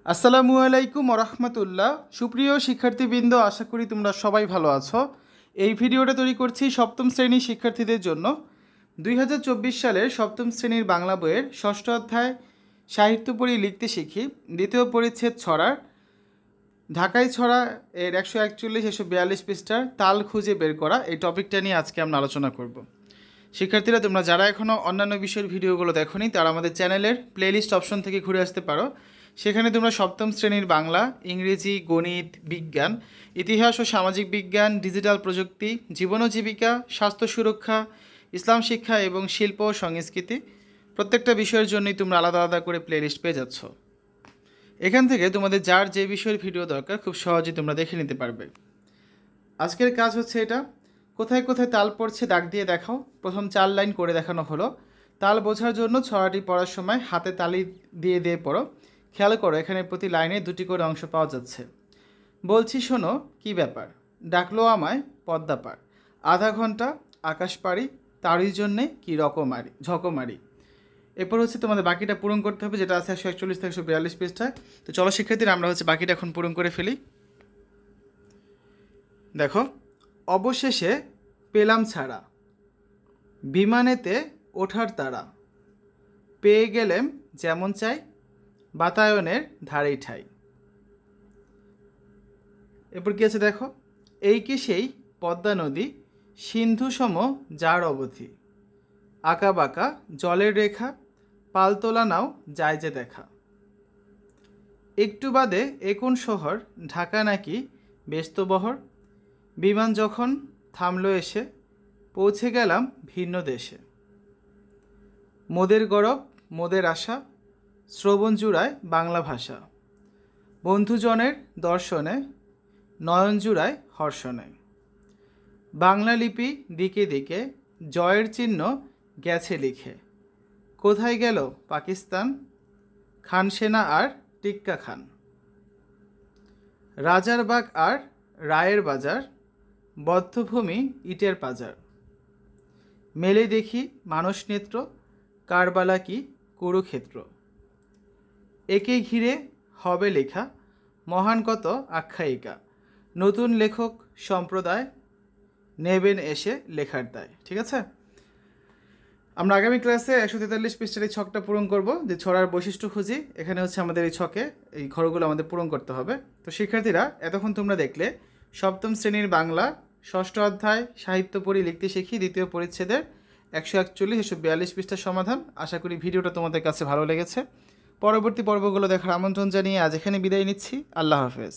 আসসালামু আলাইকুম ওরহমতুল্লাহ। সুপ্রিয় শিক্ষার্থীবৃন্দ, আশা করি তোমরা সবাই ভালো আছো। এই ভিডিওটা তৈরি করছি সপ্তম শ্রেণীর শিক্ষার্থীদের জন্য। 2024 সালের সপ্তম শ্রেণীর বাংলা বইয়ের ষষ্ঠ অধ্যায় সাহিত্য পড়ি লিখতে শিখি দ্বিতীয় পরিচ্ছেদ ছড়ার ঢাকাই ছড়া এর 141-142 পৃষ্ঠার তাল খুঁজে বের করা এই টপিকটা নিয়ে আজকে আমরা আলোচনা করব। শিক্ষার্থীরা, তোমরা যারা এখনও অন্যান্য বিষয়ের ভিডিওগুলো দেখোনি তারা আমাদের চ্যানেলের প্লেলিস্ট অপশন থেকে ঘুরে আসতে পারো। সেখানে তোমরা সপ্তম শ্রেণীর বাংলা, ইংরেজি, গণিত, বিজ্ঞান, ইতিহাস ও সামাজিক বিজ্ঞান, ডিজিটাল প্রযুক্তি, জীবন ও জীবিকা, স্বাস্থ্য সুরক্ষা, ইসলাম শিক্ষা এবং শিল্প ও সংস্কৃতি প্রত্যেকটা বিষয়ের জন্যই তোমরা আলাদা আলাদা করে প্লেলিস্ট পেয়ে যাচ্ছ। এখান থেকে তোমাদের যার যে বিষয়ের ভিডিও দরকার খুব সহজেই তোমরা দেখে নিতে পারবে। আজকের কাজ হচ্ছে এটা, কোথায় কোথায় তাল পড়ছে দাগ দিয়ে দেখাও। প্রথম 4 লাইন করে দেখানো হলো। তাল বোঝার জন্য ছড়াটি পড়ার সময় হাতে তালি দিয়ে দিয়ে পড়ো। খেয়াল করো, এখানে প্রতি লাইনে 2টি করে অংশ পাওয়া যাচ্ছে। বলছি শোনো, কি ব্যাপার, ডাকলো আমায় পদ্মা পার, আধা ঘন্টা আকাশ পাড়ি, তারই জন্যে কি রকমারি ঝকমারি। এরপর হচ্ছে তোমাদের বাকিটা পূরণ করতে হবে, যেটা আছে 141-142 পৃষ্ঠায়। তো চলো শিক্ষার্থীরা, আমরা হচ্ছে বাকিটা এখন পূরণ করে ফেলি। দেখো, অবশেষে পেলাম ছাড়া, বিমানেতে ওঠার তারা, পেয়ে গেলেম যেমন চাই, বাতায়নের ধারেই ঠাই। এরপর কি আছে দেখো, এই কি সেই পদ্মা নদী, সিন্ধু সম যার অবধি, আঁকা বাঁকা জলের রেখা, পালতোলা নাও যায় যে দেখা। একটু বাদে কোন শহর, ঢাকা নাকি ব্যস্তবহর, বিমান যখন থামলো এসে, পৌঁছে গেলাম ভিন্ন দেশে। মোদের গরব মোদের আশা, শ্রবণ জুড়ায় বাংলা ভাষা, বন্ধুজনের দর্শনে, নয়ন জুড়ায় হর্ষণে। বাংলা লিপি দিকে দিকে, জয়ের চিহ্ন গেছে লিখে, কোথায় গেল পাকিস্তান, খান সেনা আর টিক্কা খান। রাজার বাগ আর রায়ের বাজার, বদ্ধভূমি ইটের পাজার। মেলে দেখি মানুষ নেত্র, কারবালা কি কুরুক্ষেত্র। একে ঘিরে হবে লেখা মহান কত আখ্যায়িকা, নতুন লেখক সম্প্রদায় নেবেন এসে লেখার দায়। ঠিক আছে, আমরা আগামী ক্লাসে 143 পৃষ্ঠার এই ছকটা পূরণ করব, যে ছড়ার বৈশিষ্ট্য খুঁজি। এখানে হচ্ছে আমাদের এই ছকে এই ঘরগুলো আমাদের পূরণ করতে হবে। তো শিক্ষার্থীরা, এতক্ষণ তোমরা দেখলে সপ্তম শ্রেণীর বাংলা ষষ্ঠ অধ্যায় সাহিত্য পড়ি লিখতে শিখি দ্বিতীয় পরিচ্ছেদের 141-142 পৃষ্ঠার সমাধান। আশা করি ভিডিওটা তোমাদের কাছে ভালো লেগেছে। পরবর্তী পর্বগুলো দেখার আমন্ত্রণ জানিয়ে আজ এখানে বিদায় নিচ্ছি। আল্লাহ হাফেজ।